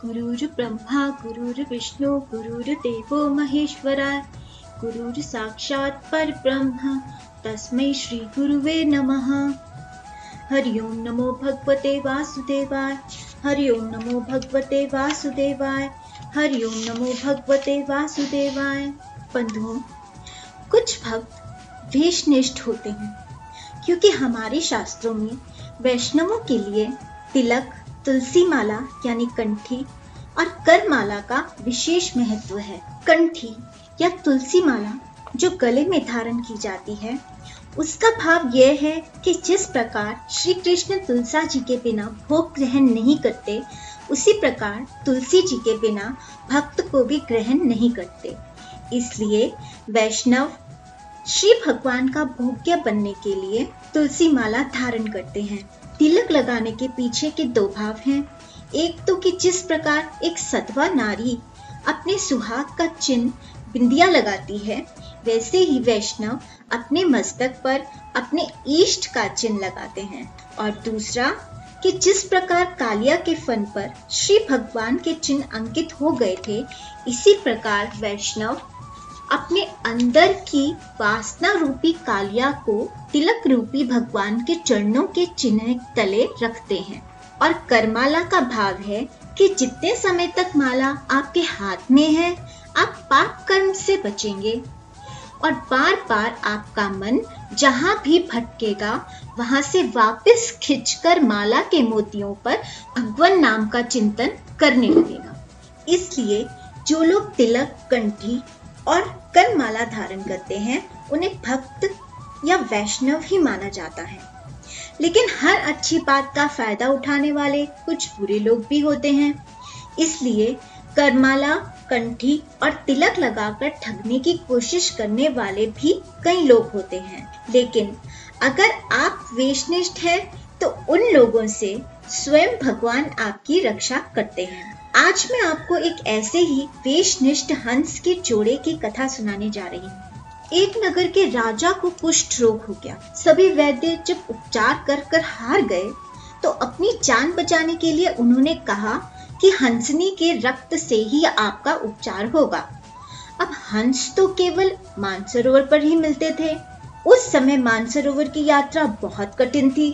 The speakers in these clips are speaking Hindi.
गुरुर्ब्रह्मा गुरुर्विष्णु गुरुर्देवो महेश्वरा गुरुर् साक्षात् परब्रह्म तस्मै श्री गुरुवे नमः। हरि ओम नमो भगवते वासुदेवाय। हरि ओम नमो भगवते वासुदेवाय। हरि ओम नमो भगवते वासुदेवाय। बंधुओं, कुछ भक्त वेशनिष्ठ होते हैं क्योंकि हमारे शास्त्रों में वैष्णवों के लिए तिलक, तुलसी माला यानी कंठी और करमाला का विशेष महत्व है। कंठी या तुलसी माला जो गले में धारण की जाती है, उसका भाव यह है कि जिस प्रकार श्री कृष्ण तुलसा जी के बिना भोग ग्रहण नहीं करते, उसी प्रकार तुलसी जी के बिना भक्त को भी ग्रहण नहीं करते। इसलिए वैष्णव श्री भगवान का भोग्य बनने के लिए तुलसी माला धारण करते हैं। तिलक लगाने के पीछे के दो भाव हैं। एक तो कि जिस प्रकार एक सधवा नारी अपने सुहाग का चिन्ह बिंदिया लगाती है, वैसे ही वैष्णव अपने मस्तक पर अपने इष्ट का चिन्ह लगाते हैं। और दूसरा कि जिस प्रकार कालिया के फन पर श्री भगवान के चिन्ह अंकित हो गए थे, इसी प्रकार वैष्णव अपने अंदर की वासना रूपी कालिया को तिलक रूपी भगवान के चरणों के चिन्ह तले रखते हैं। और करमाला का भाव है कि जितने समय तक माला आपके हाथ में है, आप पाप कर्म से बचेंगे और बार बार आपका मन जहाँ भी भटकेगा, वहां से वापस खिंचकर माला के मोतियों पर भगवान नाम का चिंतन करने लगेगा। इसलिए जो लोग तिलक, कंठी और करमाला धारण करते हैं, उन्हें भक्त या वैष्णव ही माना जाता है। लेकिन हर अच्छी बात का फायदा उठाने वाले कुछ बुरे लोग भी होते हैं। इसलिए करमाला, कंठी और तिलक लगाकर ठगने की कोशिश करने वाले भी कई लोग होते हैं। लेकिन अगर आप वेशनिष्ठ हैं, तो उन लोगों से स्वयं भगवान आपकी रक्षा करते हैं। आज मैं आपको एक ऐसे ही वेशनिष्ठ हंस के जोड़े की कथा सुनाने जा रही हूँ। एक नगर के राजा को कुष्ठ रोग हो गया। सभी वैद्य जब उपचार कर कर हार गए, तो अपनी जान बचाने के लिए उन्होंने कहा कि हंसनी के रक्त से ही आपका उपचार होगा। अब हंस तो केवल मानसरोवर पर ही मिलते थे। उस समय मानसरोवर की यात्रा बहुत कठिन थी।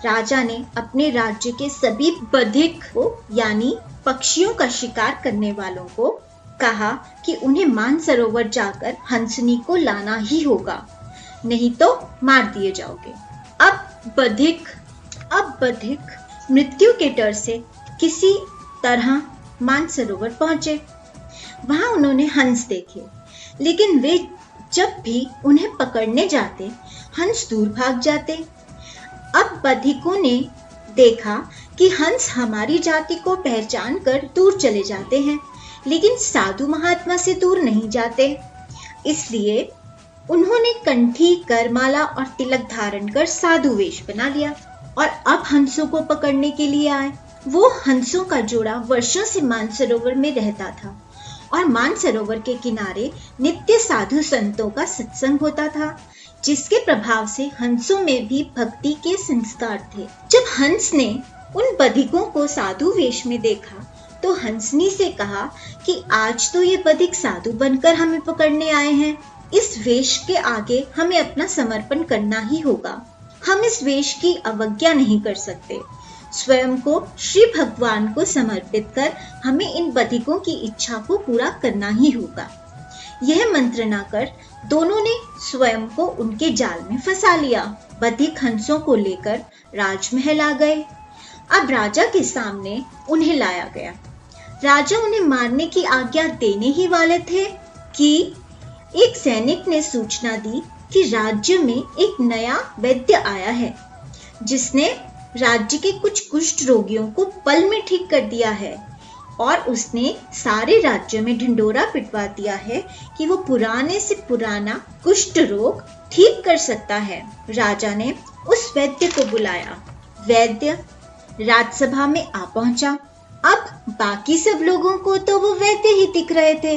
राजा ने अपने राज्य के सभी बधिक को यानी पक्षियों का शिकार करने वालों को कहा कि उन्हें मानसरोवर जाकर हंसनी को लाना ही होगा, नहीं तो मार दिए जाओगे। अब बधिक मृत्यु के डर से किसी तरह मानसरोवर पहुंचे। वहां उन्होंने हंस देखे, लेकिन वे जब भी उन्हें पकड़ने जाते, हंस दूर भाग जाते। अब बधिकों ने देखा कि हंस हमारी जाति को पहचान कर दूर चले जाते हैं, लेकिन साधु महात्मा से दूर नहीं जाते। इसलिए उन्होंने कंठी, करमाला और तिलक धारण कर साधु वेश बना लिया और अब हंसों को पकड़ने के लिए आए। वो हंसों का जोड़ा वर्षों से मानसरोवर में रहता था और मानसरोवर के किनारे नित्य साधु संतों का सत्संग होता था, जिसके प्रभाव से हंसों में भी भक्ति के संस्कार थे। जब हंस ने उन बधिकों को साधु वेश में देखा, तो हंसनी से कहा कि आज तो ये बधिक साधु बनकर हमें पकड़ने आए हैं। इस वेश के आगे हमें अपना समर्पण करना ही होगा। हम इस वेश की अवज्ञा नहीं कर सकते। स्वयं को श्री भगवान को समर्पित कर हमें इन बधिकों की इच्छा को पूरा करना ही होगा। यह मंत्रणा कर दोनों ने स्वयं को उनके जाल में फंसा लिया। बधिक हंसों को लेकर राजमहल आ गए। अब राजा के सामने उन्हें लाया गया। राजा उन्हें मारने की आज्ञा देने ही वाले थे कि एक सैनिक ने सूचना दी कि राज्य में एक नया वैद्य आया है, जिसने राज्य के कुछ कुष्ठ रोगियों को पल में ठीक कर दिया है और उसने सारे राज्य में ढिंढोरा पिटवा दिया है कि वो पुराने से पुराना कुष्ठ रोग ठीक कर सकता है। राजा ने उस वैद्य को बुलाया। वैद्य राजसभा में आ पहुंचा। अब बाकी सब लोगों को तो वो वैद्य ही दिख रहे थे,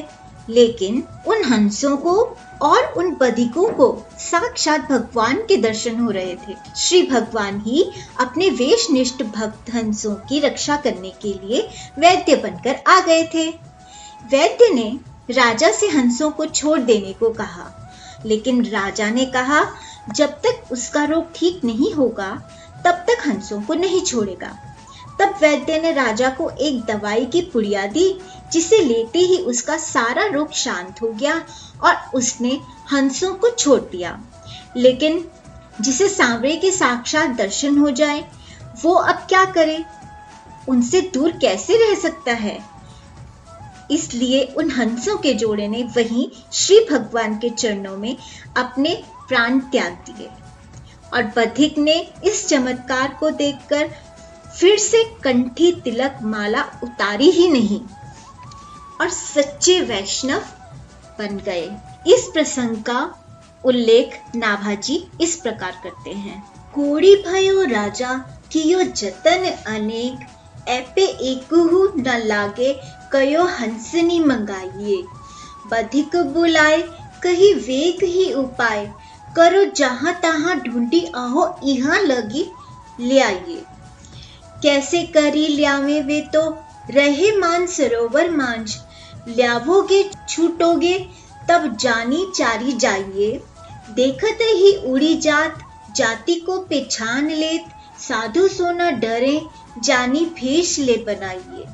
लेकिन उन हंसों को और उन बधिकों को साक्षात भगवान के दर्शन हो रहे थे। श्री भगवान ही अपने वेशनिष्ठ भक्त हंसों की रक्षा करने के लिए वैद्य बनकर आ गए थे। वैद्य ने राजा से हंसों को छोड़ देने को कहा, लेकिन राजा ने कहा जब तक उसका रोग ठीक नहीं होगा तब तक हंसों को नहीं छोड़ेगा। तब वैद्य ने राजा को एक दवाई की पुड़िया दी, जिसे लेते ही उसका सारा रोग शांत हो गया और उसने हंसों को छोड़ दिया। लेकिन जिसे सांवरे के साक्षात दर्शन हो जाए वो अब क्या करे, उनसे दूर कैसे रह सकता है। इसलिए उन हंसों के जोड़े ने वहीं श्री भगवान के चरणों में अपने प्राण त्याग दिए और बधिक ने इस चमत्कार को देखकर फिर से कंठी तिलक माला उतारी ही नहीं और सच्चे वैष्णव बन गए। इस प्रसंग का उल्लेख नाभाजी इस प्रकार करते हैं। कोड़ी भयो राजा कियो जतन अनेक, ऐपे एकहु न लागे कयो हंसनी मंगाइए। बधिक बुलाए कही वेग ही उपाय, करो जहां तहां ढूंढी आहो यहाँ लगी ले आइए। कैसे करी ल्यावे वे तो रहे मान सरोवर मांझ, ल्यावोगे छूटोगे तब जानी चारी जाइए। देखत ही उड़ी जात जाति को पहचान लेत, साधु सोना डरे जानी भेष ले बनाइए।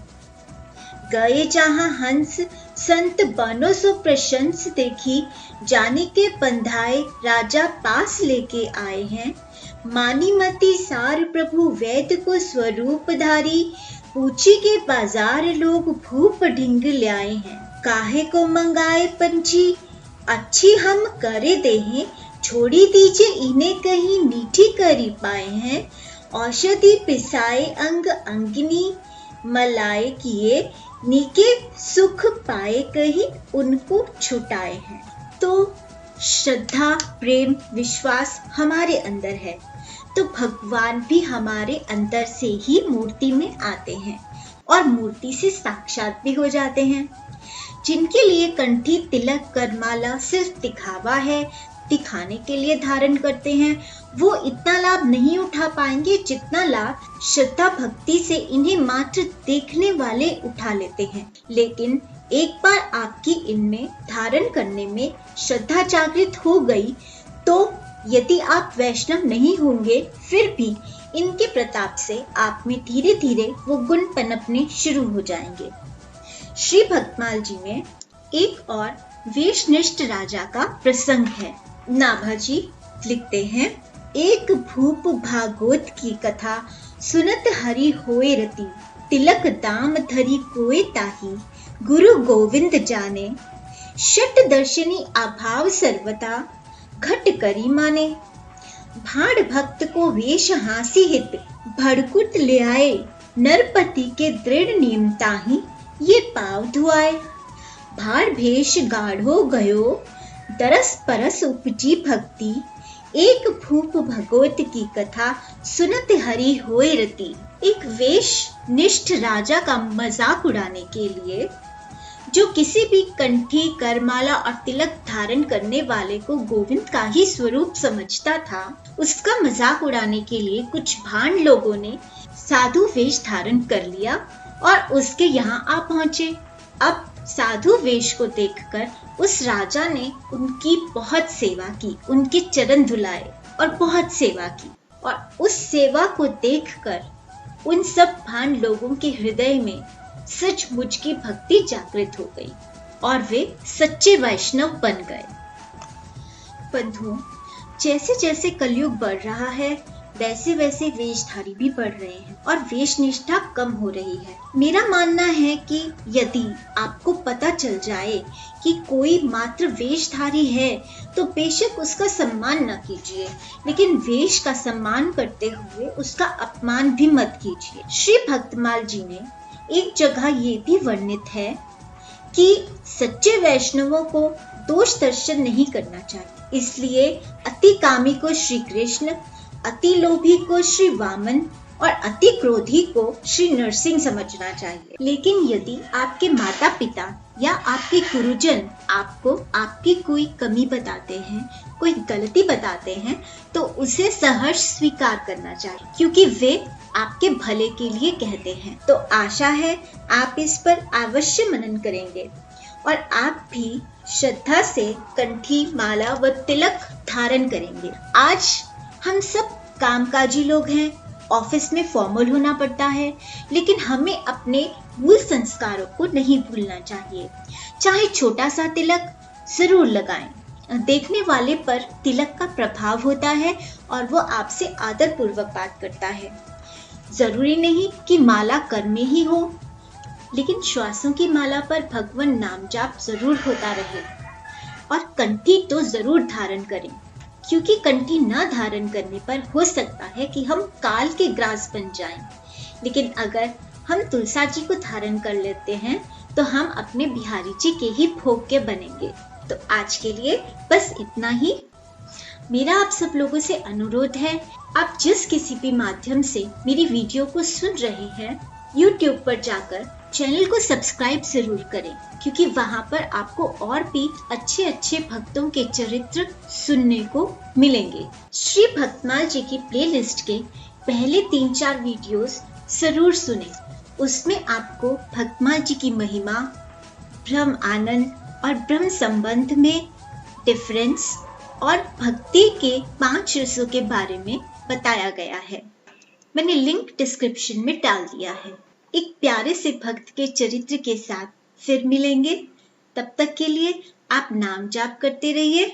गए जहां हंस संत बनो सो प्रशंस देखी, जानी के बंधाए राजा पास लेके आए हैं। मानी मती सार प्रभु वैद्य को स्वरूप धारी, पूछी के बाजार लोग भूप ढिंग ल्याए हैं। काहे को मंगाए पंछी अच्छी हम करे देहें, छोड़ी दीजिए इन्हें कहीं मीठी करी पाए हैं। औषधि पिसाए अंग अंगिनी मलाए किए, नीके सुख पाए कहीं उनको छुटाए हैं। तो श्रद्धा प्रेम विश्वास हमारे अंदर है तो भगवान भी हमारे अंदर से ही मूर्ति में आते हैं और मूर्ति से साक्षात भी हो जाते हैं। जिनके लिए कंठी तिलक करमाला सिर्फ दिखावा है, दिखाने के लिए धारण करते हैं, वो इतना लाभ नहीं उठा पाएंगे जितना लाभ श्रद्धा भक्ति से इन्हें मात्र देखने वाले उठा लेते हैं। लेकिन एक बार आपकी इनमें धारण करने में श्रद्धा जागृत हो गई तो यदि आप वैष्णव नहीं होंगे फिर भी इनके प्रताप से आप में धीरे धीरे वो गुण पनपने शुरू हो जाएंगे। श्री भक्तमाल जी में एक और वेशनिष्ठ राजा का प्रसंग है। नाभाजी लिखते हैं, एक भूप भागवत की कथा सुनत हरि होए रति, तिलक दाम धरी कोए ताही, गुरु गोविंद जाने। शट दर्शनी अभाव सर्वथा, घट करी माने। भाड़ भक्त को वेश हासी हित, भड़कुट ले आए। नरपति के दृढ़ नियम ताही, ये पाव धुआए। भाड़ भेष गाढ़ो गयो, दरस परस उपजी भक्ति। एक भूप भगवत की कथा सुनत हरि होए रति। एक वेश निष्ठ राजा का मजाक उड़ाने के लिए जो किसी भी कंठी करमाला और तिलक धारण करने वाले को गोविंद का ही स्वरूप समझता था, उसका मजाक उड़ाने के लिए कुछ भांड लोगों ने साधु वेश धारण कर लिया और उसके यहाँ आ पहुंचे। अब साधु वेश को देखकर उस राजा ने उनकी बहुत सेवा की, उनके चरण धुलाए और बहुत सेवा की। और उस सेवा को देखकर उन सब भांड लोगों के हृदय में सचमुच की भक्ति जागृत हो गई और वे सच्चे वैष्णव बन गए। बंधुओं, जैसे जैसे कलयुग बढ़ रहा है वैसे वैसे वेशधारी भी बढ़ रहे हैं और वेश निष्ठा कम हो रही है। मेरा मानना है कि यदि आपको पता चल जाए कि कोई मात्र वेशधारी है तो बेशक उसका सम्मान न कीजिए, लेकिन वेश का सम्मान करते हुए उसका अपमान भी मत कीजिए। श्री भक्तमाल जी ने एक जगह ये भी वर्णित है कि सच्चे वैष्णवों को दोष दर्शन नहीं करना चाहिए, इसलिए अति कामी को श्री कृष्ण, अति लोभी को श्री वामन और अति क्रोधी को श्री नरसिंह समझना चाहिए। लेकिन यदि आपके माता पिता या आपके गुरुजन आपको आपकी कोई कमी बताते हैं, कोई गलती बताते हैं, तो उसे सहर्ष स्वीकार करना चाहिए, क्योंकि वे आपके भले के लिए कहते हैं। तो आशा है आप इस पर अवश्य मनन करेंगे और आप भी श्रद्धा से कंठी, माला व तिलक धारण करेंगे। आज हम सब कामकाजी लोग हैं, ऑफिस में फॉर्मल होना पड़ता है, लेकिन हमें अपने मूल संस्कारों को नहीं भूलना चाहिए। चाहे छोटा सा तिलक जरूर लगाएं। देखने वाले पर तिलक का प्रभाव होता है और वो आपसे आदर पूर्वक बात करता है। जरूरी नहीं कि माला कर में ही हो, लेकिन श्वासों की माला पर भगवान नाम जाप जरूर होता रहे। और कंठी तो जरूर धारण करें, क्योंकि कंठी न धारण करने पर हो सकता है कि हम काल के ग्रास बन जाएं। लेकिन अगर हम तुलसा जी को धारण कर लेते हैं तो हम अपने बिहारी जी के ही भोग के बनेंगे। तो आज के लिए बस इतना ही। मेरा आप सब लोगों से अनुरोध है, आप जिस किसी भी माध्यम से मेरी वीडियो को सुन रहे हैं, YouTube पर जाकर चैनल को सब्सक्राइब जरूर करें, क्योंकि वहां पर आपको और भी अच्छे अच्छे भक्तों के चरित्र सुनने को मिलेंगे। श्री भक्तमाल जी की प्लेलिस्ट के पहले 3-4 वीडियोस जरूर सुने। उसमें आपको भक्तमाल जी की महिमा, ब्रह्म आनंद और ब्रह्म संबंध में डिफरेंस और भक्ति के 5 रसों के बारे में बताया गया है। मैंने लिंक डिस्क्रिप्शन में डाल दिया है। एक प्यारे से भक्त के चरित्र के साथ फिर मिलेंगे। तब तक के लिए आप नाम जाप करते रहिए।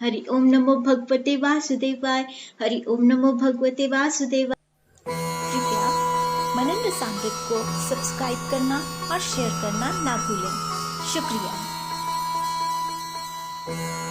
हरि ओम नमो भगवते वासुदेवाय, हरि ओम नमो भगवते वासुदेवाय। कृपया मनन रसामृत को सब्सक्राइब करना और शेयर करना ना भूलें। शुक्रिया।